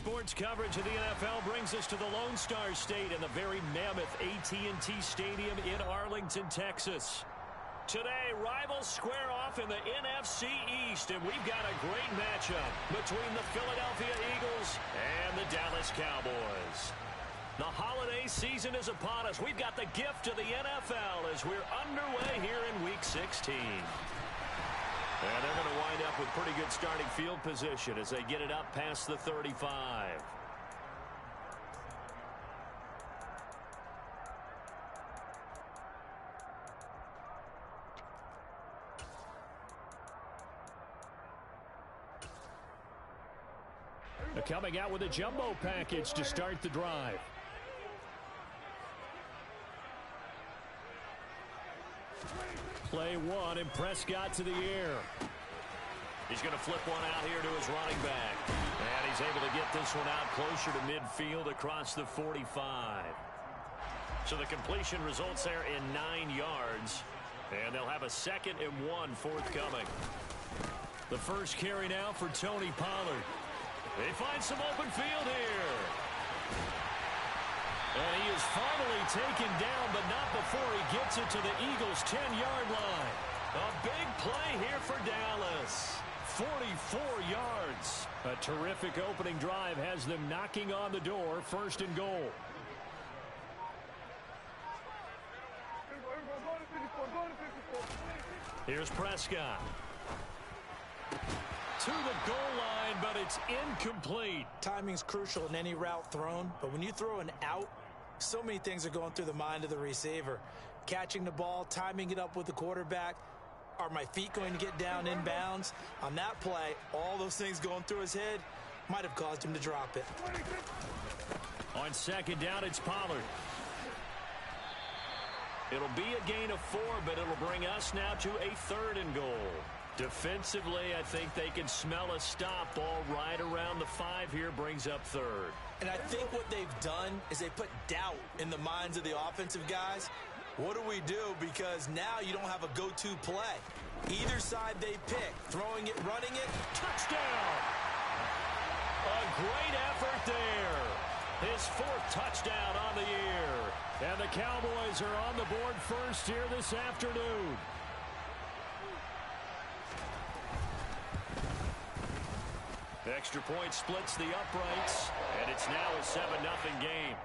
Sports coverage of the NFL brings us to the Lone Star State and the very mammoth AT&T Stadium in Arlington, Texas. Today, rivals square off in the NFC East, and we've got a great matchup between the Philadelphia Eagles and the Dallas Cowboys. The holiday season is upon us. We've got the gift of the NFL as we're underway here in Week 16. And they're going to wind up with pretty good starting field position as they get it up past the 35. They're coming out with a jumbo package to start the drive. Play one, and Prescott to the air. He's going to flip one out here to his running back. And he's able to get this one out closer to midfield across the 45. So the completion results there in 9 yards. And they'll have a 2nd and 1 forthcoming. The first carry now for Tony Pollard. They find some open field here. And he is finally taken down, but not before he gets it to the Eagles' 10-yard line. A big play here for Dallas. 44 yards. A terrific opening drive has them knocking on the door, 1st and goal. Here's Prescott. To the goal line, but it's incomplete. Timing's crucial in any route thrown, but when you throw an out, so many things are going through the mind of the receiver. Catching the ball, timing it up with the quarterback. Are my feet going to get down inbounds? On that play, all those things going through his head might have caused him to drop it. On 2nd down, it's Pollard. It'll be a gain of 4, but it'll bring us now to a 3rd and goal. Defensively, I think they can smell a stop. Ball right around the 5 here, brings up 3rd. And I think what they've done is they put doubt in the minds of the offensive guys. What do we do? Because now you don't have a go-to play. Either side they pick, throwing it, running it, touchdown! A great effort there. His 4th touchdown on the year. And the Cowboys are on the board first here this afternoon. The extra point splits the uprights, and it's now a 7-0 game.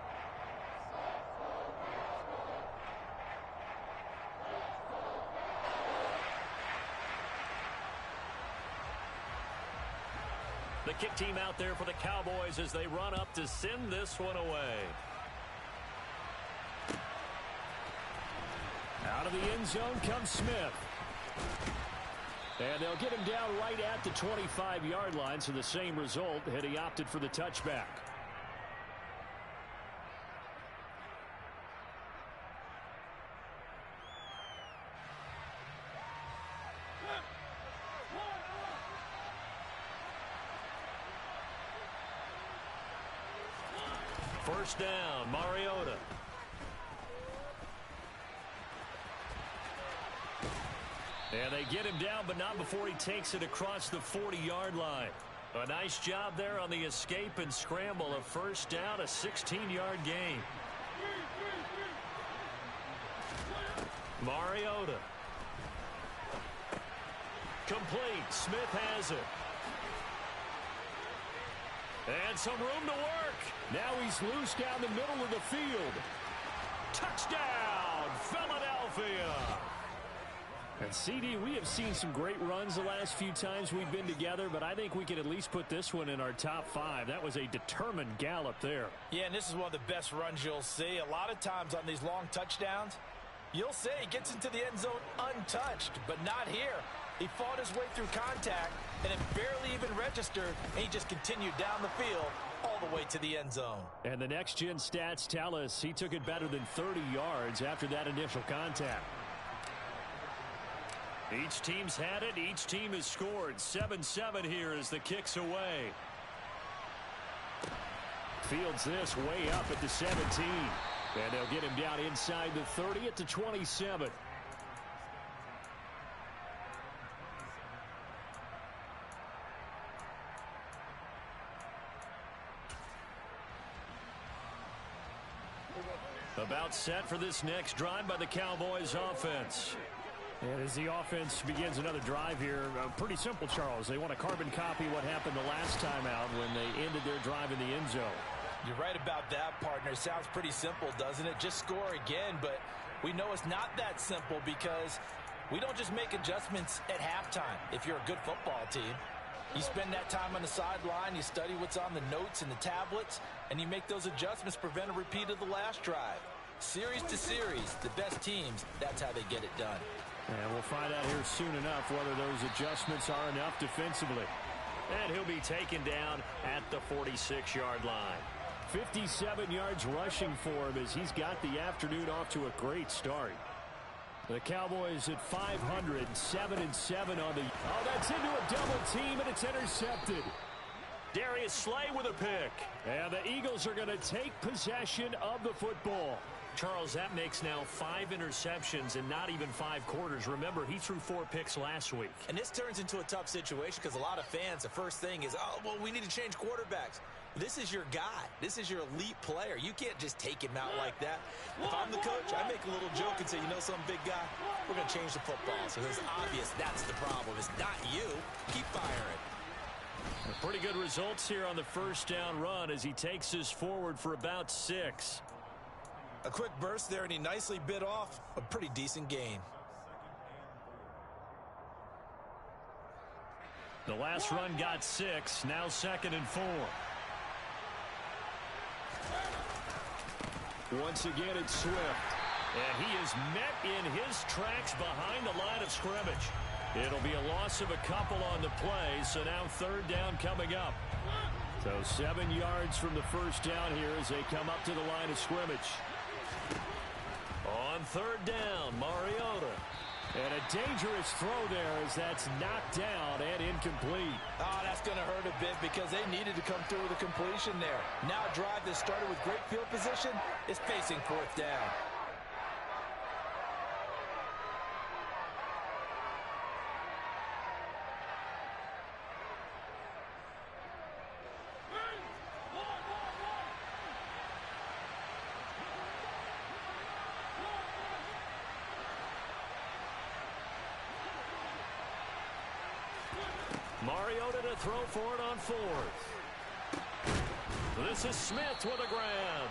The kick team out there for the Cowboys as they run up to send this one away. Out of the end zone comes Smith. And they'll get him down right at the 25-yard line, so the same result had he opted for the touchback. First down, Mariota. And they get him down, but not before he takes it across the 40-yard line. A nice job there on the escape and scramble. A first down, a 16-yard gain. Mariota. Complete. Smith has it. And some room to work. Now he's loose down the middle of the field. Touchdown, Philadelphia. And, CD, we have seen some great runs the last few times we've been together, but I think we can at least put this one in our top 5. That was a determined gallop there. Yeah, and this is one of the best runs you'll see. A lot of times on these long touchdowns, you'll say he gets into the end zone untouched, but not here. He fought his way through contact, and it barely even registered, and he just continued down the field all the way to the end zone. And the next-gen stats tell us he took it better than 30 yards after that initial contact. Each team's had it. Each team has scored. 7-7 here as the kick's away. Fields this way up at the 17. And they'll get him down inside the 30 at the 27. About set for this next drive by the Cowboys offense. And as the offense begins another drive here, pretty simple, Charles. They want to carbon copy what happened the last time out when they ended their drive in the end zone. You're right about that, partner. Sounds pretty simple, doesn't it? Just score again, but we know it's not that simple because we don't just make adjustments at halftime if you're a good football team. You spend that time on the sideline, you study what's on the notes and the tablets, and you make those adjustments to prevent a repeat of the last drive. Series to series, the best teams, that's how they get it done. And we'll find out here soon enough whether those adjustments are enough defensively. And he'll be taken down at the 46-yard line. 57 yards rushing for him as he's got the afternoon off to a great start. The Cowboys at 500, 7-7 on the... Oh, that's into a double team, and it's intercepted. Darius Slay with a pick. And the Eagles are going to take possession of the football. Charles, that makes now 5 interceptions in not even 5 quarters. Remember, he threw 4 picks last week. And this turns into a tough situation because a lot of fans, the first thing is, oh, well, we need to change quarterbacks. This is your guy. This is your elite player. You can't just take him out like that. If I'm the coach, I make a little joke and say, you know some big guy, we're going to change the football. So it's obvious that's the problem. It's not you. Keep firing. Pretty good results here on the first down run as he takes us forward for about 6. A quick burst there, and he nicely bit off a pretty decent gain. The last run got 6, now 2nd and 4. Once again, it's Swift. And he is met in his tracks behind the line of scrimmage. It'll be a loss of a couple on the play, so now 3rd down coming up. So 7 yards from the first down here as they come up to the line of scrimmage. On 3rd down, Mariota. And a dangerous throw there as that's knocked down and incomplete. Oh, that's going to hurt a bit because they needed to come through with a completion there. Now a drive that started with great field position is facing 4th down. Mariota to throw for it on 4th. This is Smith with a grab.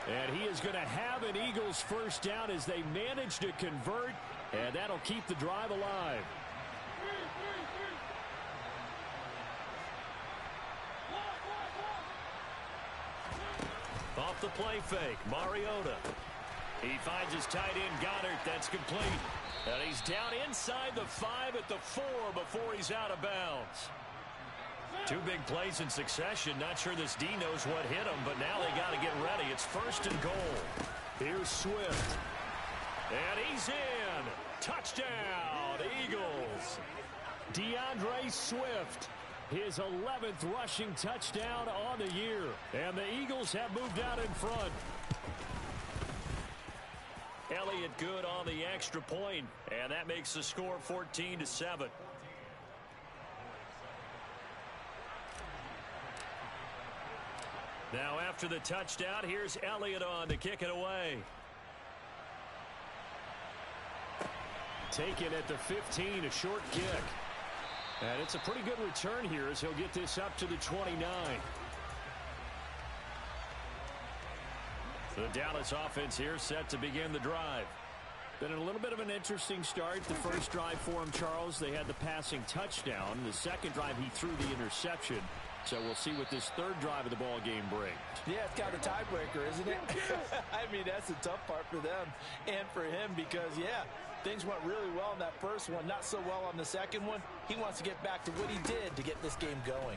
And he is going to have an Eagles first down as they manage to convert, and that'll keep the drive alive. Off the play fake, Mariota. He finds his tight end, Goddard. That's complete. And he's down inside the 5 at the 4 before he's out of bounds. 2 big plays in succession. Not sure this D knows what hit him, but now they got to get ready. It's 1st and goal. Here's Swift. And he's in. Touchdown, Eagles. DeAndre Swift. His 11th rushing touchdown on the year. And the Eagles have moved out in front. Elliott good on the extra point, and that makes the score 14-7. Now after the touchdown, here's Elliott on to kick it away. Taken at the 15, a short kick. And it's a pretty good return here as he'll get this up to the 29. The Dallas offense here set to begin the drive. Been a little bit of an interesting start. The first drive for him, Charles, they had the passing touchdown. The second drive, he threw the interception. So we'll see what this 3rd drive of the ball game brings. Yeah, it's kind of a tiebreaker, isn't it? I mean, that's the tough part for them and for him because, yeah, things went really well in that first one, not so well on the second one. He wants to get back to what he did to get this game going.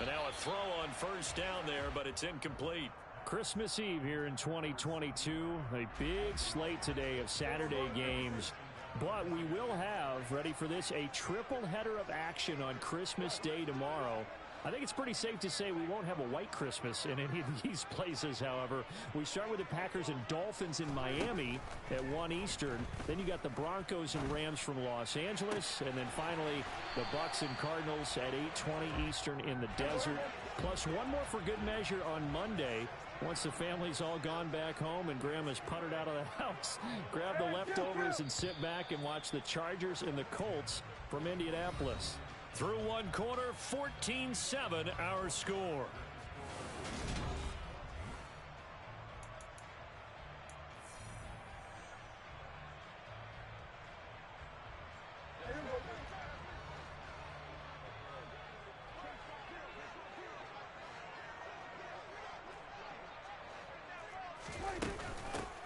And now a throw on 1st down there, but it's incomplete. Christmas Eve here in 2022. A big slate today of Saturday games. But we will have, ready for this, a triple header of action on Christmas Day tomorrow. I think it's pretty safe to say we won't have a white Christmas in any of these places, however. We start with the Packers and Dolphins in Miami at 1 Eastern. Then you got the Broncos and Rams from Los Angeles. And then finally, the Bucs and Cardinals at 8:20 Eastern in the desert. Plus one more for good measure on Monday. Once the family's all gone back home and Grandma's puttered out of the house, grab the leftovers and sit back and watch the Chargers and the Colts from Indianapolis. Through one quarter, 14-7 our score.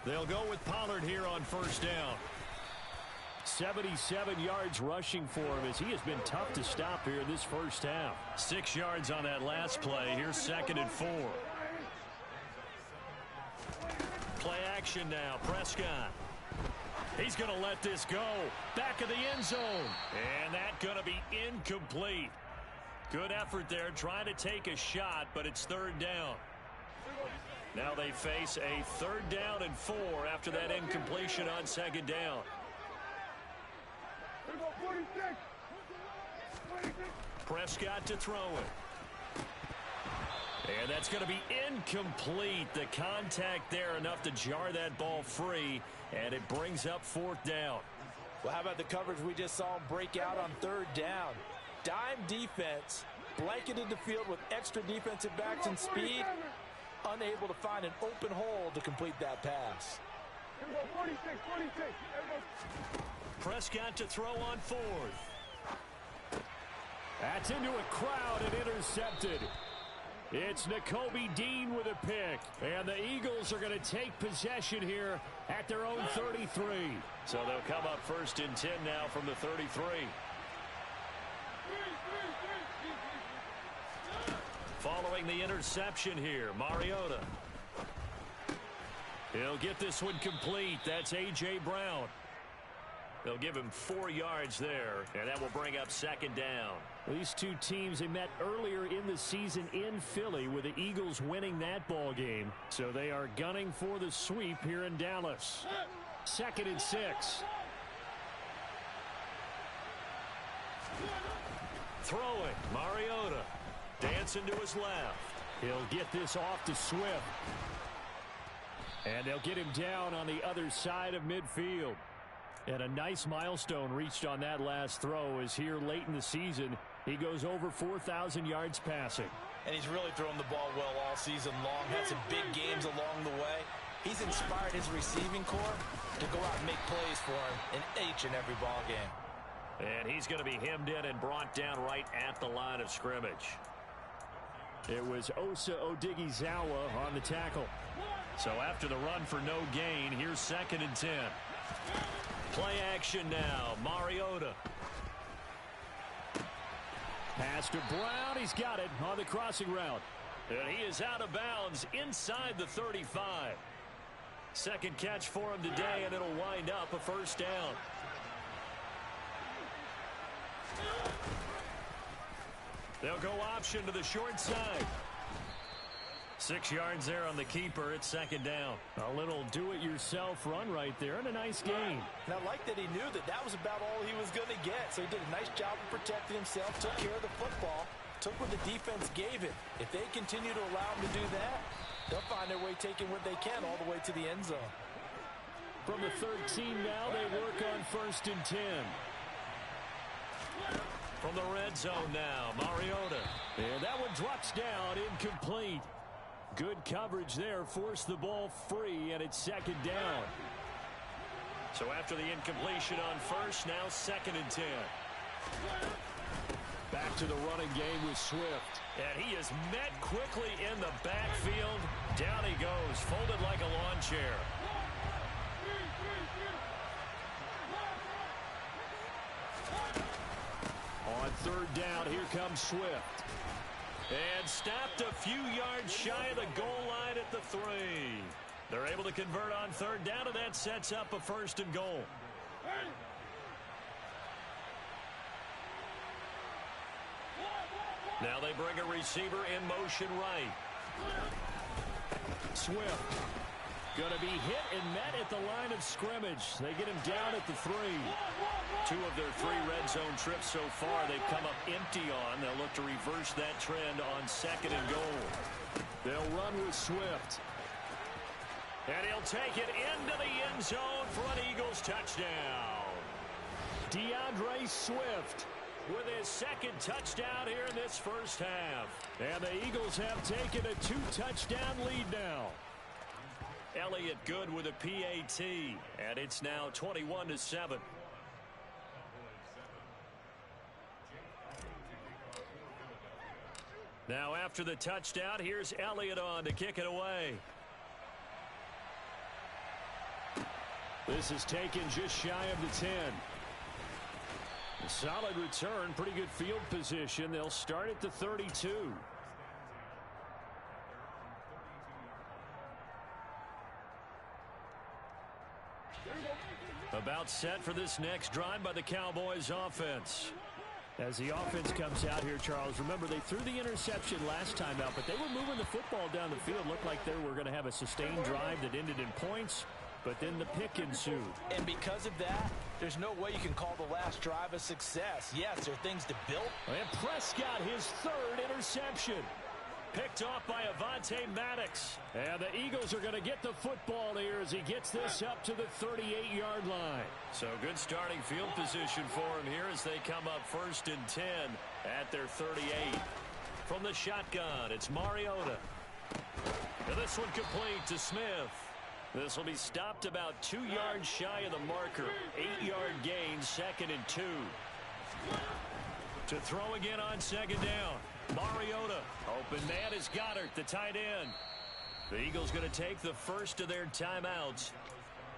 They'll go with Pollard here on first down. 77 yards rushing for him as he has been tough to stop here this first half. 6 yards on that last play. Here's 2nd and 4. Play action now. Prescott. He's going to let this go. Back of the end zone. And that's going to be incomplete. Good effort there trying to take a shot, but it's 3rd down. Now they face a 3rd down and 4 after that incompletion on 2nd down. Prescott to throw it. And that's going to be incomplete. The contact there enough to jar that ball free, and it brings up 4th down. Well, how about the coverage we just saw him break out on 3rd down? Dime defense, blanketed the field with extra defensive backs and speed, unable to find an open hole to complete that pass. Prescott to throw on 4th. That's into a crowd and intercepted. It's Nakobe Dean with a pick. And the Eagles are going to take possession here at their own 33. So they'll come up 1st and 10 now from the 33. Following the interception here, Mariota. He'll get this one complete. That's A.J. Brown. They'll give him 4 yards there, and that will bring up 2nd down. These two teams, they met earlier in the season in Philly with the Eagles winning that ball game. So they are gunning for the sweep here in Dallas. 2nd and 6. Throwing, Mariota. Dancing to his left. He'll get this off to Swift. And they'll get him down on the other side of midfield. And a nice milestone reached on that last throw as here late in the season, he goes over 4,000 yards passing. And he's really thrown the ball well all season long. Had some big games along the way. He's inspired his receiving corps to go out and make plays for him in each and every ball game. And he's going to be hemmed in and brought down right at the line of scrimmage. It was Osa Odighizuwa on the tackle. So after the run for no gain, here's 2nd and 10. Play action now. Mariota. Pass to Brown. He's got it on the crossing route. And he is out of bounds inside the 35. Second catch for him today, and it'll wind up a 1st down. They'll go option to the short side. 6 yards there on the keeper. It's 2nd down. A little do-it-yourself run right there and a nice gain. And I like that he knew that that was about all he was going to get. So he did a nice job of protecting himself, took care of the football, took what the defense gave him. If they continue to allow him to do that, they'll find their way taking what they can all the way to the end zone. From the 13 now, they work on 1st and 10. From the red zone now, Mariota. And that one drops down, incomplete. Good coverage there, forced the ball free, and it's 2nd down. So after the incompletion on 1st, now 2nd and 10. Back to the running game with Swift. And he is met quickly in the backfield. Down he goes, folded like a lawn chair. On 3rd down, here comes Swift. And stopped a few yards shy of the goal line at the 3. They're able to convert on 3rd down, and that sets up a 1st and goal. Now they bring a receiver in motion right. Swift going to be hit and met at the line of scrimmage. They get him down at the 3. 2 of their 3 red zone trips so far they've come up empty on. They'll look to reverse that trend on 2nd and goal. They'll run with Swift. And he'll take it into the end zone for an Eagles touchdown. DeAndre Swift with his 2nd touchdown here in this first half. And the Eagles have taken a 2-touchdown lead now. Elliott good with a PAT, and it's now 21-7. Now after the touchdown, here's Elliott on to kick it away. This is taken just shy of the 10. A solid return, pretty good field position. They'll start at the 32. About set for this next drive by the Cowboys offense. As the offense comes out here, Charles, remember they threw the interception last time out, but they were moving the football down the field. Looked like they were going to have a sustained drive that ended in points, but then the pick ensued. And because of that, there's no way you can call the last drive a success. Yes, there are things to build. And Prescott, his 3rd interception. Picked off by Avonte Maddox. And the Eagles are going to get the football here as he gets this up to the 38-yard line. So good starting field position for him here as they come up 1st and 10 at their 38. From the shotgun, it's Mariota. And this one complete to Smith. This will be stopped about 2 yards shy of the marker. 8-yard gain, 2nd and 2. To throw again on 2nd down. Mariota. Open man is Goddard, the tight end. The Eagles going to take the first of their timeouts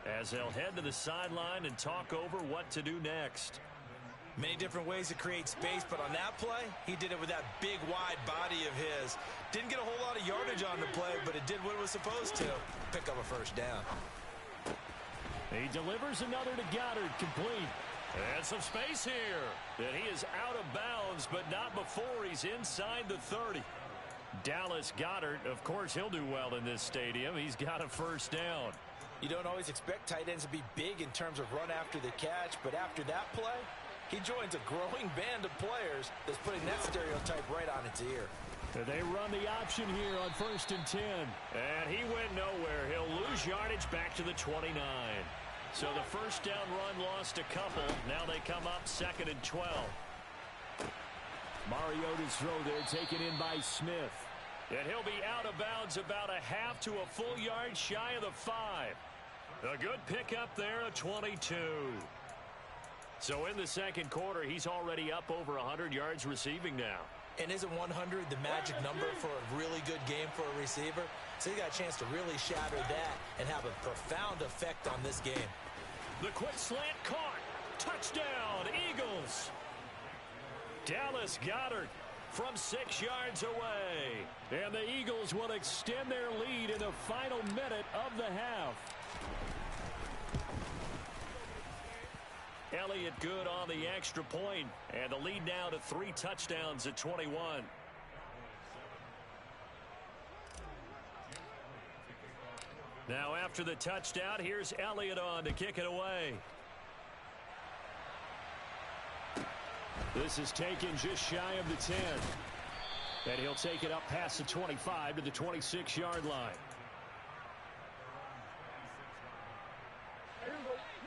as they'll head to the sideline and talk over what to do next. Many different ways to create space, but on that play, he did it with that big, wide body of his. Didn't get a whole lot of yardage on the play, but it did what it was supposed to. Pick up a 1st down. He delivers another to Goddard, complete. And some space here. And he is out of bounds, but not before he's inside the 30. Dallas Goedert, of course, he'll do well in this stadium. He's got a 1st down. You don't always expect tight ends to be big in terms of run after the catch, but after that play, he joins a growing band of players that's putting that stereotype right on its ear. They run the option here on 1st and 10. And he went nowhere. He'll lose yardage back to the 29. So the 1st down run lost a couple. Now they come up 2nd and 12. Mariota's throw there taken in by Smith. And he'll be out of bounds about a half to a full yard shy of the 5. A good pickup there, a 22. So in the 2nd quarter, he's already up over 100 yards receiving now. And isn't 100 the magic number for a really good game for a receiver? So he got a chance to really shatter that and have a profound effect on this game. The quick slant caught. Touchdown, Eagles. Dallas Goedert from 6 yards away. And the Eagles will extend their lead in the final minute of the half. Elliott good on the extra point, and the lead now to 3 touchdowns at 21. Now after the touchdown, here's Elliott on to kick it away. This is taken just shy of the 10. And he'll take it up past the 25 to the 26-yard line.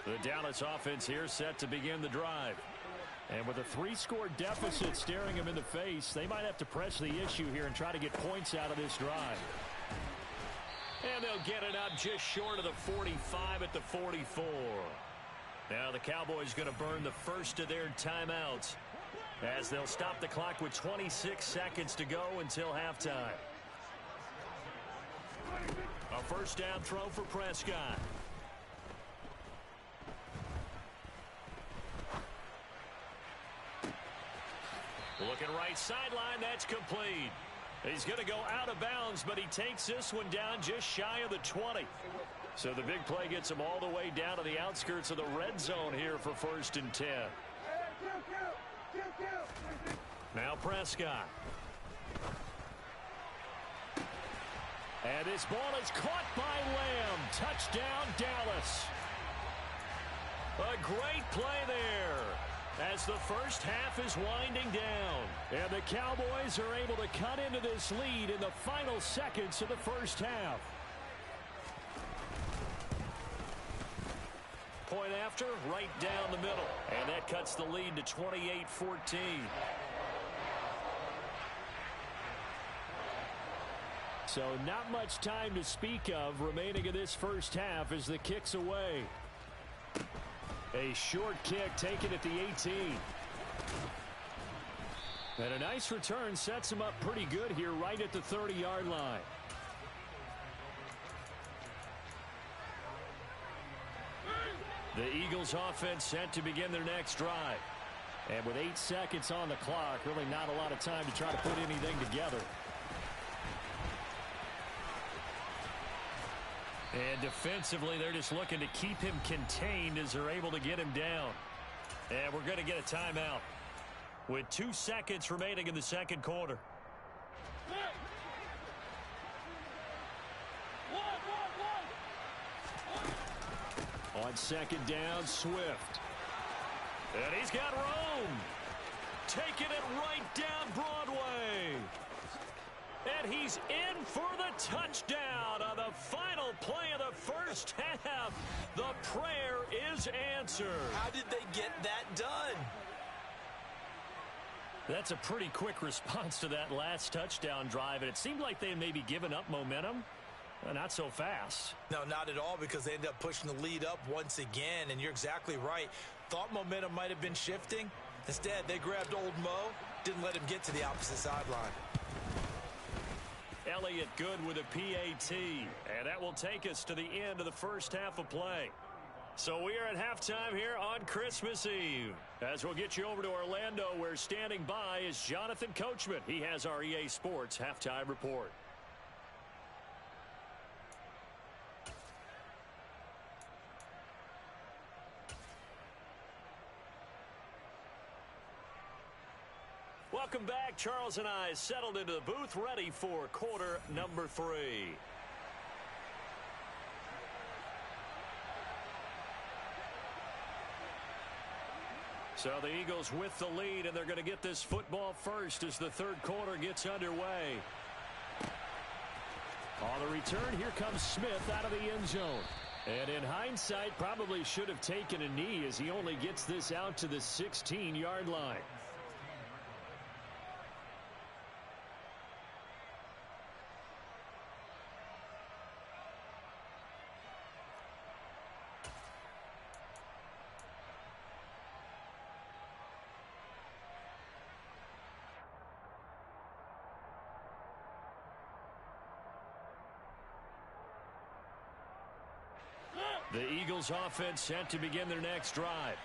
The Dallas offense here set to begin the drive. And with a 3-score deficit staring him in the face, they might have to press the issue here and try to get points out of this drive. And they'll get it up just short of the 45 at the 44. Now the Cowboys going to burn the first of their timeouts as they'll stop the clock with 26 seconds to go until halftime. A first down throw for Prescott. Looking right sideline, that's complete. He's going to go out of bounds, but he takes this one down just shy of the 20. So the big play gets him all the way down to the outskirts of the red zone here for 1st and 10. Now Prescott. And this ball is caught by Lamb. Touchdown, Dallas. A great play there as the first half is winding down. And the Cowboys are able to cut into this lead in the final seconds of the first half. Point after, right down the middle. And that cuts the lead to 28-14. So not much time to speak of remaining in this first half as the kick's away. A short kick taken at the 18. And a nice return sets him up pretty good here right at the 30-yard line. The Eagles offense set to begin their next drive. And with 8 seconds on the clock, really not a lot of time to try to put anything together. And defensively, they're just looking to keep him contained as they're able to get him down. And we're going to get a timeout with 2 seconds remaining in the second quarter. On second down, Swift. And he's got room. Taking it right down Broadway. And he's in for the touchdown on the final play of the first half. The prayer is answered. How did they get that done? That's a pretty quick response to that last touchdown drive, and it seemed like they had maybe given up momentum. Not so fast. No, not at all, because they ended up pushing the lead up once again, and you're exactly right. Thought momentum might have been shifting. Instead, they grabbed old Mo, didn't let him get to the opposite sideline. Elliott good with a PAT, and that will take us to the end of the first half of play. So we are at halftime here on Christmas Eve. As we'll get you over to Orlando, where standing by is Jonathan Coachman. He has our EA Sports halftime report. Welcome back. Charles and I settled into the booth, ready for quarter number 3. So the Eagles with the lead, and they're going to get this football first as the third quarter gets underway. On the return, here comes Smith out of the end zone. And in hindsight, probably should have taken a knee as he only gets this out to the 16-yard line. The Eagles offense set to begin their next drive.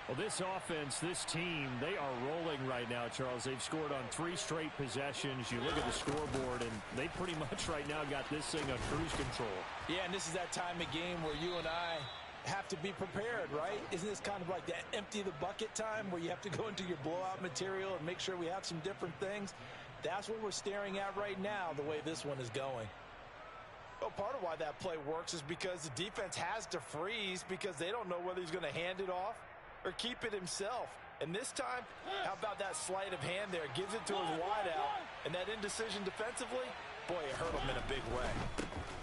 Well, this offense, this team, they are rolling right now, Charles. They've scored on 3 straight possessions. You look at the scoreboard, and they pretty much right now got this thing on cruise control. Yeah, and this is that time of game where you and I have to be prepared, right? Isn't this kind of like that empty the bucket time where you have to go into your blowout material and make sure we have some different things? That's what we're staring at right now, the way this one is going. Well, part of why that play works is because the defense has to freeze because they don't know whether he's going to hand it off or keep it himself. And this time, how about that sleight of hand there? Gives it to his wideout. And that indecision defensively, boy, it hurt him in a big way.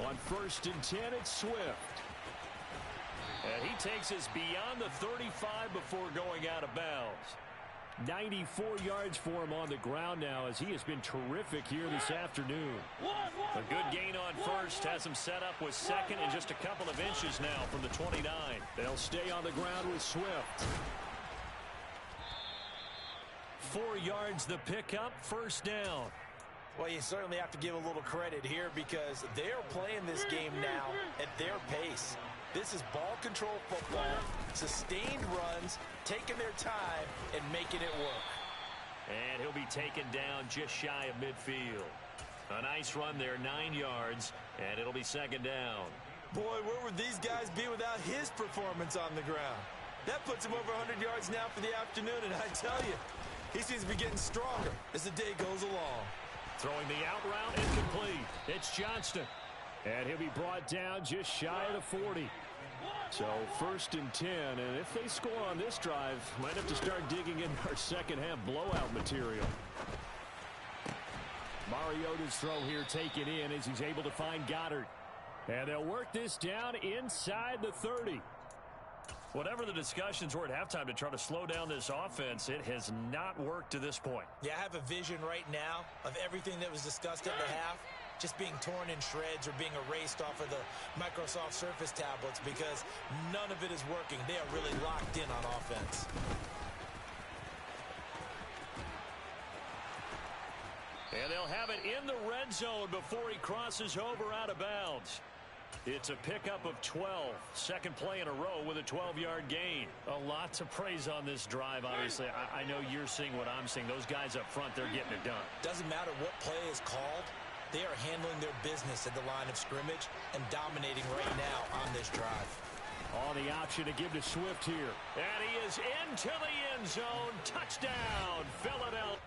On 1st and 10, it's Swift. And he takes us beyond the 35 before going out of bounds. 94 yards for him on the ground now as he has been terrific here this afternoon. A good gain on 1st has him set up with 2nd and just a couple of inches now from the 29. They'll stay on the ground with Swift. 4 yards the pickup, 1st down. Well, you certainly have to give a little credit here because they're playing this game now at their pace. This is ball control football, sustained runs, taking their time, and making it work. And he'll be taken down just shy of midfield. A nice run there, 9 yards, and it'll be 2nd down. Boy, where would these guys be without his performance on the ground? That puts him over 100 yards now for the afternoon, and I tell you, he seems to be getting stronger as the day goes along. Throwing the out route, incomplete. It's Johnston. And he'll be brought down just shy of the 40. So 1st and 10, and if they score on this drive, might have to start digging in our second half blowout material. Mariota's throw here taken in as he's able to find Goddard. And they'll work this down inside the 30. Whatever the discussions were at halftime to try to slow down this offense, it has not worked to this point. Yeah, I have a vision right now of everything that was discussed at the half just being torn in shreds or being erased off of the Microsoft Surface tablets because none of it is working. They are really locked in on offense. And they'll have it in the red zone before he crosses over out of bounds. It's a pickup of 12. Second play in a row with a 12-yard gain. A lot to praise on this drive, obviously. I know you're seeing what I'm seeing. Those guys up front, they're getting it done. Doesn't matter what play is called. They are handling their business at the line of scrimmage and dominating right now on this drive. On the option to give to Swift here. And he is into the end zone. Touchdown, Philadelphia.